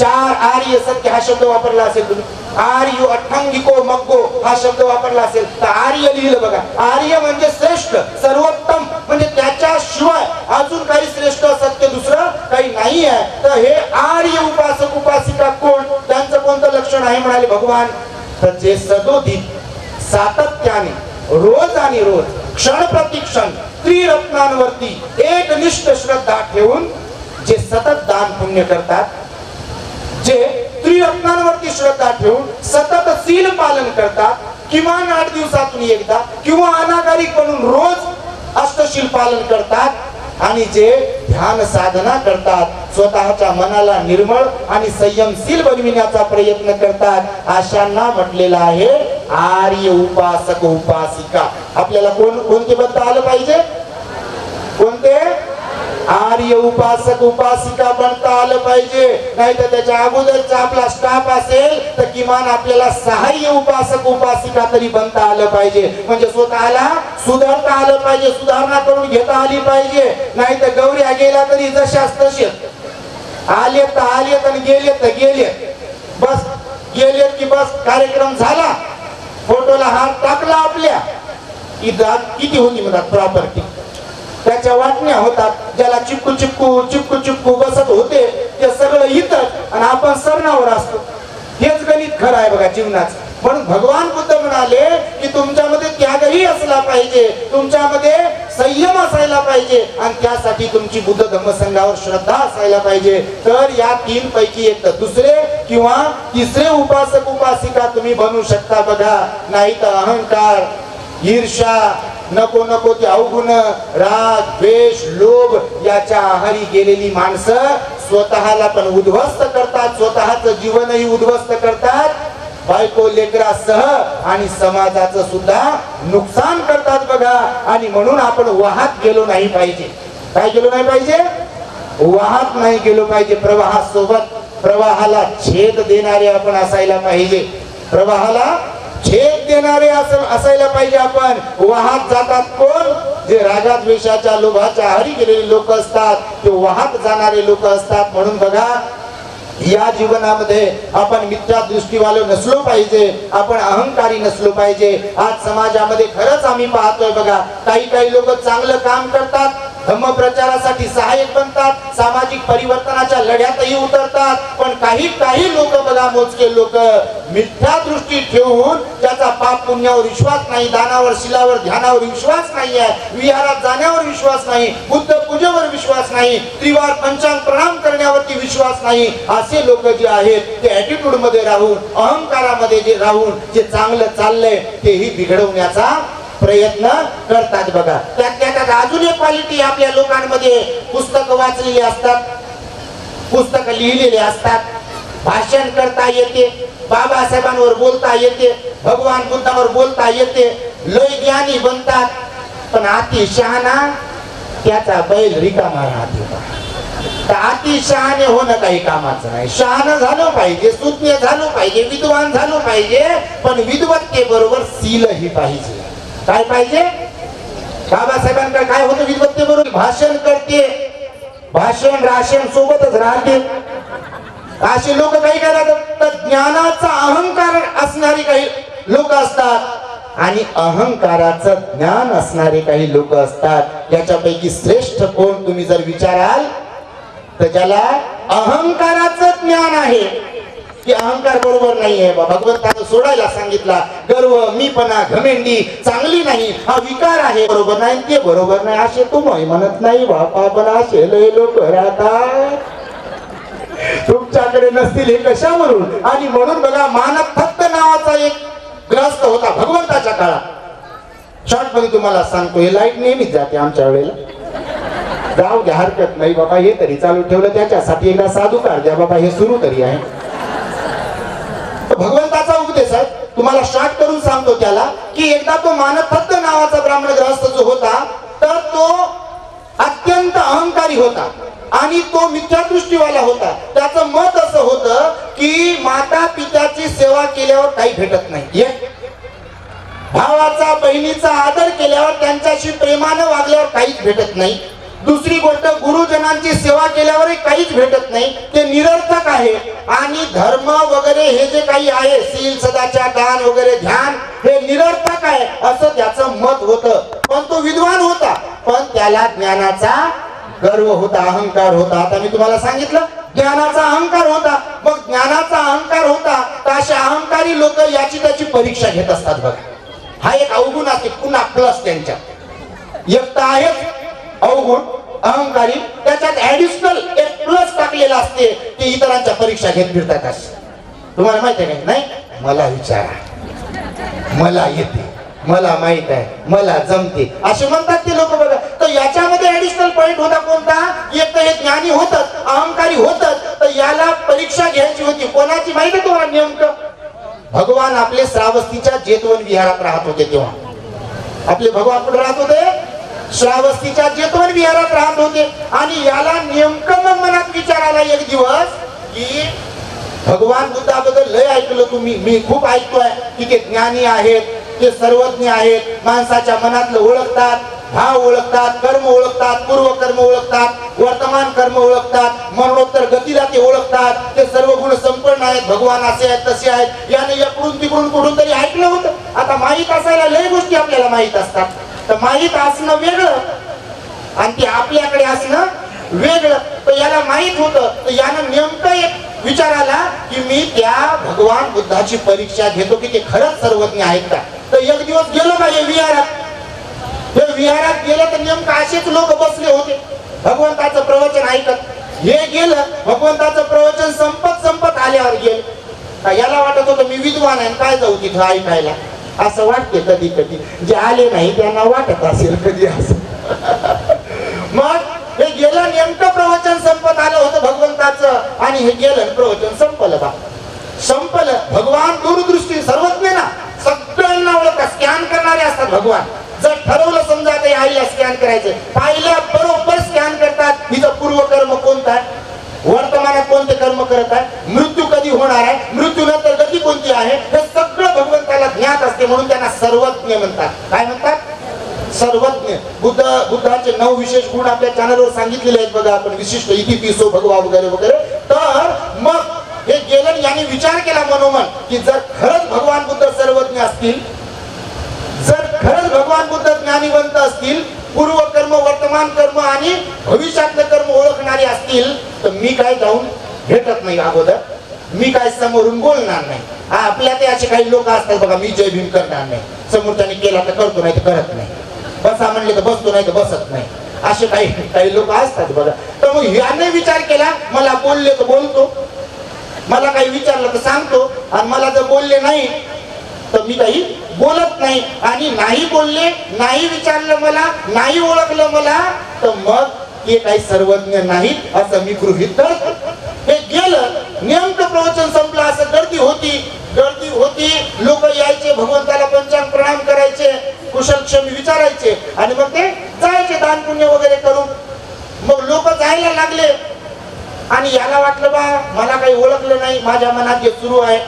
चार आर्य सत्य हा शब्द वापरला असेल तुम्ही, आर्य अठ्ठांगिको मग्गो हा शब्द वापरला असेल तर आर्य लिहिलं बघा. आर्य म्हणजे श्रेष्ठ, सर्वोत्तम, म्हणजे त्याच्याशिवाय अजून काही श्रेष्ठ सत्य दुसरं काही नाही आहे. तर हे आर्य उपासक उपासिका कोण, त्यांचं कोणतं लक्षण आहे म्हणाले भगवान, तर जे सदोदित सातत्याने रोज आणि रोज क्षण प्रतिक्षण त्रिरत्नांवरती एकनिष्ठ श्रद्धा ठेवून जे सतत दान पुण्य करतात, जे त्रिरत्नांवरती श्रद्धा ठेवून सतत सील पालन करतात, किमान 8 दिवसातून एकदा किंवा अनागारिक म्हणून रोज अष्टशील पालन करतात, आणि जे ध्यान साधना करतात, स्वतःच्या मनाला निर्मळ आणि संयमशील बनविण्याचा प्रयत्न करतात, अशांना म्हटलेलं आहे आर्य उपासक उपासिका. आपल्याला कोणते बनता आलं पाहिजे, कोणते आर्य उपासक उपासिका बनता आलं पाहिजे. नाही तर त्याच्या अगोदरचा आपला स्टाफ असेल तर किमान आपल्याला सहाय्य उपासक उपासिका तरी बनता आलं पाहिजे. म्हणजे स्वतःला सुधारता आलं पाहिजे, सुधारणा करून घेता आली पाहिजे. नाही तर गौऱ्या गेला तरी जशाच तसेच, आले तर आले आणि गेले तर गेले, बस गेले की बस कार्यक्रम झाला, फोटोला हात टाकला आपल्या, किती होती म्हणतात प्रॉपर्टी, त्याच्या वाटण्या होतात, ज्याला चिपकू चिपकू चिपकू चिपकू बसत होते ते सगळं इथं, आणि आपण सरणावर असतो. हेच गणित खरं आहे बघा जीवनाचं. म्हणून भगवान बुद्ध म्हणाले की तुमच्यामध्ये त्यागही असला पाहिजे, तुमच्यामध्ये संयम असायला पाहिजे, आणि त्यासाठी तुमची बुद्ध धम्मसंघावर श्रद्धा असायला पाहिजे. तर या 3 पैकी एक तर दुसरे किंवा तिसरे उपासक उपासिका तुम्ही बनू शकता बघा. नाही तर अहंकार, ईर्ष्या, नको नको ते अवगुण, राग, द्वेष, लोभ याच्या आहारी गेलेली माणसं स्वतःला पण उद्ध्वस्त करतात, स्वतःचं जीवनही उद्ध्वस्त करतात, बायको लेकरासह आणि समाजाचं सुद्धा नुकसान करतात बघा. आणि म्हणून आपण वाहत गेलो नाही पाहिजे. काय गेलो नाही पाहिजे, वाहत नाही गेलो पाहिजे प्रवाहासोबत. प्रवाहाला छेद देणारे आपण असायला पाहिजे, प्रवाहाला छेद देणारे असायला पाहिजे आपण. वाहत जातात कोण, जे रागात द्वेषाच्या लोभाच्या आहारी गेलेले लोक असतात, ते वाहत जाणारे लोक असतात. म्हणून बघा या जीवनामध्ये आपण मिथ्या दृष्टीवाले नसलो पाहिजे, आपण अहंकारी नसलो पाहिजे. आज समाजामध्ये खरंच आम्ही पाहतोय बघा, काही लोक चांगलं काम करतात, धम्म प्रचारासाठी सहाय्यक बनतात, सामाजिक परिवर्तनाच्या लढ्यातही उतरतात, पण काही लोक बघा, मोजके लोक मिथ्या दृष्टी ठेवून त्याचा पाप पुण्यावर विश्वास नाही, दानावर शिलावर ध्यानावर विश्वास नाही आहे, विहारात जाण्यावर विश्वास नाही, बुद्ध पूजेवर विश्वास नाही, त्रिवार पंचांग प्रणाम करण्यावरती विश्वास नाही, असे लोक जे आहेत ते ऍटिट्यूड मध्ये राहून, अहंकारामध्ये जे राहून जे चांगलं चाललंय तेही बिघडवण्याचा प्रयत्न करतात बघा. त्यात अजून एक क्वालिटी आपल्या लोकांमध्ये, पुस्तकं वाचलेली असतात, पुस्तकं लिहिलेले असतात, भाषण करता येते, बाबासाहेबांवर बोलता येते, भगवान बुद्धावर बोलता येते, लय ज्ञानी बनतात, पण अति शहाणा त्याचा बैल रिकामा राहते. तर अति शहाणे होणं काही कामाचं नाही. शहाणं झालं पाहिजे, सुज्ञ झालं पाहिजे, विद्वान झालं पाहिजे, पण विद्वत्ते बरोबर सीलही पाहिजे. काय पाहिजे, बाबासाहेबांकडे काय होतं विद्वत्ते बरोबर, भाषण करते, भाषण राशन सोबतच राहते. असे लोक काही करतात, तर ज्ञानाचा अहंकार असणारे काही लोक असतात आणि अहंकाराचं ज्ञान असणारे काही लोक असतात. याच्यापैकी श्रेष्ठ कोण तुम्ही जर विचाराल तर ज्याला अहंकाराचं ज्ञान आहे की अहंकार बरोबर नाहीये, भगवंतानं सोडायला सांगितला. गर्व, मीपणा, घमेंडी चांगली नाही, हा विकार आहे, बरोबर नाही, ते बरोबर नाही असे तुम्ही म्हणत नाही बापा, पण असे लय लोक राहतात, तुमच्याकडे नसतील हे कशावरून. आणि म्हणून बघा, मानवभक्त नावाचा एक ग्रस्त होता भगवंताच्या काळात. शॉर्ट मध्ये तुम्हाला सांगतो, हे लाईट नेहमीच जाते आमच्या वेळेला, जाऊ द्या हरकत नाही बाबा, हे तरी चालू ठेवलं, त्याच्यासाठी एकदा साधुकार द्या बाबा, हे सुरू तरी आहे. भगवंताचा उपदेश आहे, तुम्हाला शॉर्ट करून सांगतो त्याला, की एकदा तो मानवभक्त नावाचा ब्राह्मण ग्रहस्थ जो होता, तर तो अत्यंत अहंकारी होता आणि तो मिथ्या दृष्टीवाला होता. त्याचं मत असं होतं की माता पित्याची सेवा केल्यावर काही भेटत नाही, भावाचा बहिणीचा आदर केल्यावर, त्यांच्याशी प्रेमानं वागल्यावर काहीच भेटत नाही, दुसरी गोष्ट, गुरुजनांची सेवा केल्यावरही काहीच भेटत नाही, ते निरर्थक आहे. आणि धर्म वगैरे हे जे काही आहे, शील सदाचार दान वगैरे ध्यान, हे निरर्थक आहे असं त्याचं मत होतं. पण तो विद्वान होता, पण त्याला ज्ञानाचा गर्व होता, अहंकार होता. आता मी तुम्हाला सांगितलं ज्ञानाचा अहंकार होता. मग ज्ञानाचा अहंकार होता तर अशा अहंकारी लोक याची त्याची परीक्षा घेत असतात बघा. हा एक अवगुण असते, पुन्हा प्लस त्यांच्या. एक तर आहेच अवगुण अहंकारी, त्याच्यात ऍडिशनल एक प्लस टाकलेला असते, ते इतरांच्या परीक्षा घेत फिरतात. असं तुम्हाला माहिती आहे का? नाही, मला विचारा, मला येते, मला माहित आहे, मला जमते, असे म्हणतात ते लोक बघा. तर याच्यामध्ये ऍडिशनल पॉइंट होता कोणता? एक तर हे ज्ञानी होतं, अहंकारी होतं, तर याला परीक्षा घ्यायची होती. कोणाची माहिती आहे तुम्हाला? नेमकं भगवान आपले श्रावस्तीच्या जेतवन विहारात राहत होते. तेव्हा आपले भगवान कुठे राहत होते? श्रावस्तीच्या जेतवन विहारात राहत होते. आणि याला नेमकं मग मनात विचार आला एक दिवस की भगवान बुद्धाबद्दल लय ऐकलं तुम्ही, मी खूप ऐकतोय की ते ज्ञानी आहेत, ते सर्वज्ञ आहेत, माणसाच्या मनातलं ओळखतात, भाव ओळखतात, कर्म ओळखतात, पूर्व कर्म ओळखतात, वर्तमान कर्म ओळखतात, मरणोत्तर गतीला ते ओळखतात, ते सर्व गुण संपन्न आहेत, भगवान असे आहेत तसे आहेत. याने याकडून तिकडून कुठून तरी ऐकलं होतं. आता माहीत असायला लय गोष्टी आपल्याला माहीत असतात. तर माहीत असणं वेगळं आणि ते आपल्याकडे असणं वेगळं. तर याला माहीत होतं, तर यानं नेमकं एक विचार आला की मी त्या भगवान बुद्धाची परीक्षा घेतो की ते खरंच सर्वज्ञ आहेत का. तर एक दिवस गेलो का हे विहारात, हे विहारात गेलं तर नेमकं असेच लोक बसले होते भगवंताचं प्रवचन ऐकत. हे गेलं, भगवंताचं प्रवचन संपत आल्यावर गेलं. याला वाटत होतं मी विद्वान आहे, काय जाऊ तिथं ऐकायला, असं वाटते कधी कधी. जे आले नाही त्यांना वाटत असेल कधी असं. मग हे गेलं, नेमकं प्रवचन संपत आलं होतं भगवंताचं, आणि हे गेलं प्रवचन संपलं बा. संपलं. भगवान दूरदृष्टी सर्वज्ञ ना, सगळ्यांना ओळखतात, स्कॅन करणारे असतात भगवान. जर ठरवलं समजा काही आईला स्कॅन करायचं, पाहिलं बरोबर स्कॅन करतात. हिचं पूर्वकर्म कोणतं आहे, वर्तमानात कोणते कर्म करत आहे, मृत्यू कधी होणार आहे, मृत्यूनंतर गती कोणती आहे, हे सगळं भगवंताला ज्ञात असते. म्हणून त्यांना सर्वज्ञ म्हणतात. काय म्हणतात? सर्वज्ञ. बुद्धाचे 9 विशेष गुण आपल्या चॅनलवर सांगितलेले आहेत बघा आपण, विशिष्ट इति पिसो भगवा वगैरे वगैरे. तर मग हे गेलं, याने विचार केला मनोमन की जर खरंच भगवान बुद्ध सर्वज्ञ असतील, जर खरंच भगवान बुद्ध ज्ञानीवंत असतील, पूर्व कर्म वर्तमान कर्म आणि भविष्यातलं कर्म ओळखणारे असतील, तर मी काय जाऊन भेटत नाही अगोदर, मी काय समोरून बोलणार नाही. आपल्या ते असे काही लोक असतात बघा, मी जय भीम करणार नाही, समोरच्याने केला तर करतो नाही तर करत नाही, बसा म्हणले तर बसतो नाही तर बसत नाही, असे काही लोक असतात बघा. तर मग याने विचार केला, मला बोलले तर बोलतो, मला काही विचारलं तर सांगतो, आणि मला जर बोलले नाही तर मी काही बोलत नाही. आणि नाही बोलले, नाही विचारलं मला, नाही ओळखलं मला, तर मग ते काही सर्वज्ञ नाहीत असं मी गृहीत धरतो. हे गेलं, नेमकं प्रवचन संपलं. असं गर्दी होती, लोक यायचे, भगवंताला पंचांग प्रणाम करायचे, कुशलक्षेम विचारायचे, आणि मग ते जायचे दान पुण्य वगैरे करून. मग लोक जायला लागले, आणि याला वाटलं बा मला काही ओळखलं नाही, माझ्या मनात जे सुरू आहे.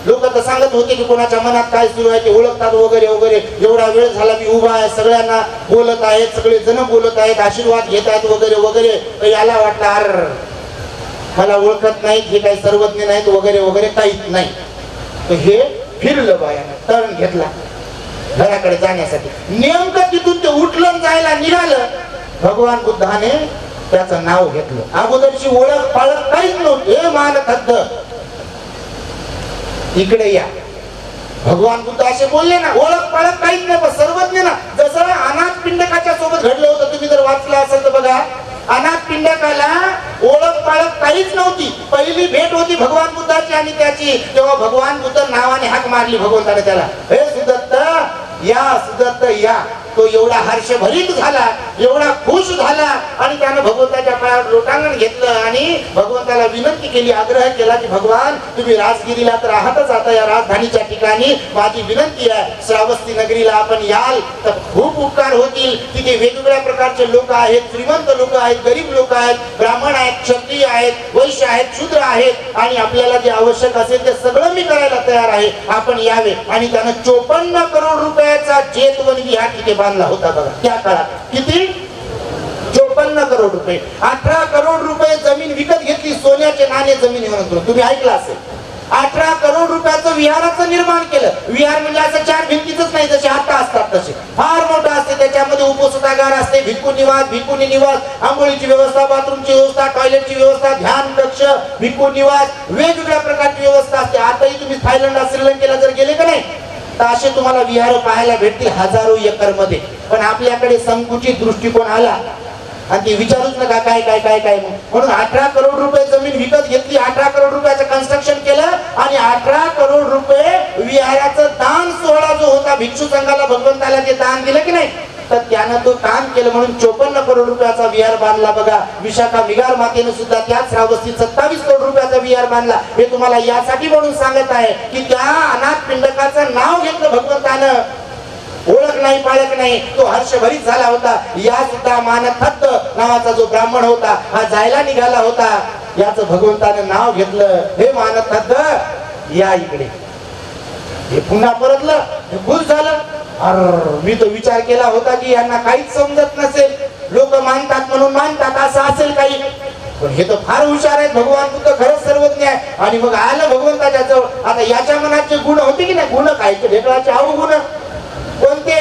लोक तर सांगत होते की कोणाच्या मनात काय सुरू आहे ते ओळखतात वगैरे वगैरे. एवढा वेळ झाला मी उभा आहे, सगळ्यांना बोलत आहेत, सगळे जण बोलत आहेत, आशीर्वाद घेत आहेत वगैरे वगैरे. तर याला वाटलं अर मला ओळखत नाहीत, हे काही सर्वज्ञ नाहीत वगैरे वगैरे, काहीच नाही. तर हे फिरलं बायानं, टर्न घेतला घराकडे जाण्यासाठी. नेमकं तिथून ते उठलं जायला निघालं, भगवान बुद्धाने त्याचं नाव घेतलं. अगोदरची ओळख पाळत काहीच नव्हती. हे मानखद्द इकडे या. भगवान बुद्ध असे बोलले ना, ओळख पाळत काहीच नाही, पण सर्वज्ञ ना. जसं अनाथ पिंडकाच्या सोबत घडलं होतं, तुम्ही जर वाचलं असेल तर बघा. अनाथ पिंडकाला ओळख पाळत काहीच नव्हती. पहिली भेट होती भगवान बुद्धाची आणि त्याची, तेव्हा भगवान बुद्ध नावाने हाक मारली भगवंताने त्याला, हे सुदत्त या, सुदत्त या. तो एवढा हर्षभरित झाला, एवढा खुश झाला, आणि त्यानं भगवंताच्या पायावर लोटांगण घेतलं आणि भगवंताला विनंती केली, आग्रह केला की भगवान तुम्ही राजगिरीला तर आहातच, आता या राजधानीच्या ठिकाणी माझी विनंती आहे, श्रावस्ती नगरीला आपण याल तर खूप उपकार होतील. तिथे वेगवेगळ्या प्रकारचे लोक आहेत, श्रीमंत लोक आहेत, गरीब लोक आहेत, ब्राह्मण आहेत, क्षत्रिय आहेत, वैश्य आहेत, शूद्र आहेत, आणि आपल्याला जे आवश्यक असेल ते सगळं मी करायला तयार आहे, आपण यावे. आणि त्यानं 54 करोड रुपयाचा जेतवन विहार तिथे बांधला होता बघा त्या काळात. किती? 54 54 करोड रुपये. 18 करोड रुपये जमीन विकत घेतली, सोन्याचे नाणे जमिनीवर. तुम्ही ऐकलं असेल. 18 करोड रुपयाचं विहाराचं निर्माण केलं. विहार म्हणजे असं 4 भिंतीच नाही जसे आता असतात तसे, फार मोठं असते. त्याच्यामध्ये उपसुतागार असते, भिक्खू निवास, भिक्खुनी निवास, आंघोळीची व्यवस्था, बाथरूमची व्यवस्था, टॉयलेटची व्यवस्था, ध्यान कक्ष, भिक्खू निवास, वेगवेगळ्या प्रकारची व्यवस्था असते. आताही तुम्ही थायलंडला, श्रीलंकेला जर गेले का नाही तर असे तुम्हाला विहार पाहायला भेटतील हजारो एकर मध्ये. पण आपल्याकडे संकुचित दृष्टिकोन आला आणि ते विचारूच नका काय काय काय काय म्हणून 18 करोड रुपये जमीन विकत घेतली, 18 करोड रुपयाचं कन्स्ट्रक्शन केलं आणि 18 करोड रुपये विहाराचं दान सोहळा जो होता, भिक्षू संघाला भगवंताला ते दान दिलं की नाही, तर त्यानं तो दान केलं म्हणून 54 करोड रुपयाचा विहार बांधला. बघा, विशाखा मिगार मातेने सुद्धा त्याच श्रावस्तीत 27 करोड रुपयाचा विहार बांधला. हे तुम्हाला यासाठी म्हणून सांगत आहे की त्या अनाथ पिंडकाचं नाव घेतलं भगवंतानं. ओळख नाही, पाळख नाही, तो हर्षभरीत झाला होता. या सुद्धा मानथत्त नावाचा जो ब्राह्मण होता, हा जायला निघाला होता. याच भगवंतानं नाव घेतलं, हे मानथत्त या इकडे. हे पुन्हा परतलं, हे खुश झालं. अरे मी तो विचार केला होता की यांना काहीच समजत नसेल, लोक मानतात म्हणून मानतात, असं असेल काही. पण हे तर फार हुशार आहेत, भगवान तू तर खरंच सर्वज्ञ आहे. आणि मग आलं भगवंताच्या जवळ. आता याच्या मनाचे गुण होते की नाही, गुण काय ढेकळाचे अवगुण कोणते?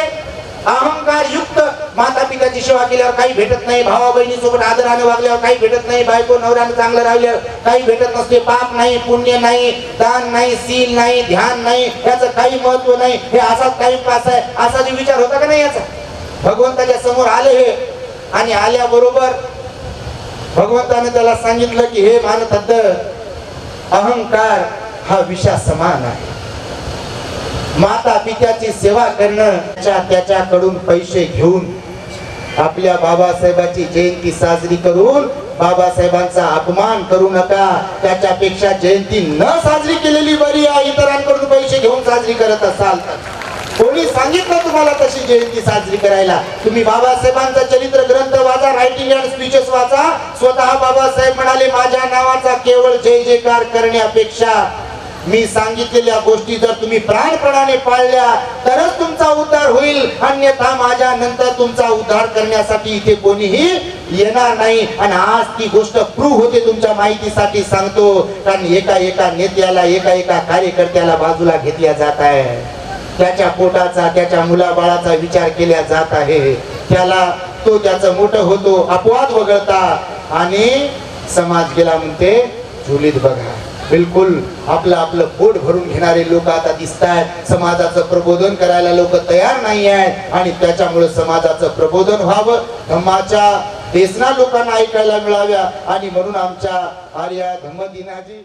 अहंकार युक्त, माता पिताची सेवा केल्यावर काही भेटत नाही, भावा बहिणी सोबत आदराने वागल्यावर काही भेटत नाही, बायको नवऱ्याने चांगलं राहिल्यावर काही भेटत नसते, पाप नाही, पुण्य नाही, दान नाही, सील नाही, ध्यान नाही, याचं काही महत्व नाही, हे असाच टाइमपास आहे, असा जो विचार होता का नाही याचा. भगवंताच्या समोर आले हे आणि आल्याबरोबर भगवंताने त्याला सांगितलं की हे मानथत्त, अहंकार हा विषा समान आहे. माता पित्याची सेवा करणं, त्याच्याकडून पैसे घेऊन आपल्या बाबासाहेबांची जयंती साजरी करून बाबासाहेबांचा अपमान करू नका. त्याच्यापेक्षा जयंती न साजरी केलेली बरी आहे. इतरांकडून पैसे घेऊन साजरी करत असाल तर कोणी सांगितलं तुम्हाला तशी जयंती साजरी करायला? तुम्ही बाबासाहेबांचा चरित्र ग्रंथ वाचा, रायटिंग अँड स्पीचेस वाचा. स्वतः बाबासाहेब म्हणाले, माझ्या नावाचा केवळ जय जयकार करण्यापेक्षा मी सांगितलेल्या गोष्टी जर तुम्ही प्राणपणाने पाळल्या तरच तुमचा उद्धार होईल, अन्यथा माझ्या नंतर तुमचा उद्धार करण्यासाठी इथे कोणीही येणार नाही. आणि आज ती गोष्ट प्रूव्ह होते. तुमच्या माहितीसाठी सांगतो, कारण एका नेत्याला, एका कार्यकर्त्याला बाजूला घेतल्या जात आहे. त्याच्या पोटाचा, त्याच्या मुलाबाळाचा विचार केला जात आहे. तो त्याचं मोठं होतो, अपवाद वगळता आणि समाज गेला म्हणते झुलीत. बघा, बिलकुल आपलं पोट भरून घेणारे लोक आता दिसत आहेत. समाजाचं प्रबोधन करायला लोक तयार नाही आहेत आणि त्याच्यामुळे समाजाचं प्रबोधन व्हावं, धम्माच्या देसना लोकांना ऐकायला मिळाव्या. आणि म्हणून आमच्या आर्या धम्मदिनाजी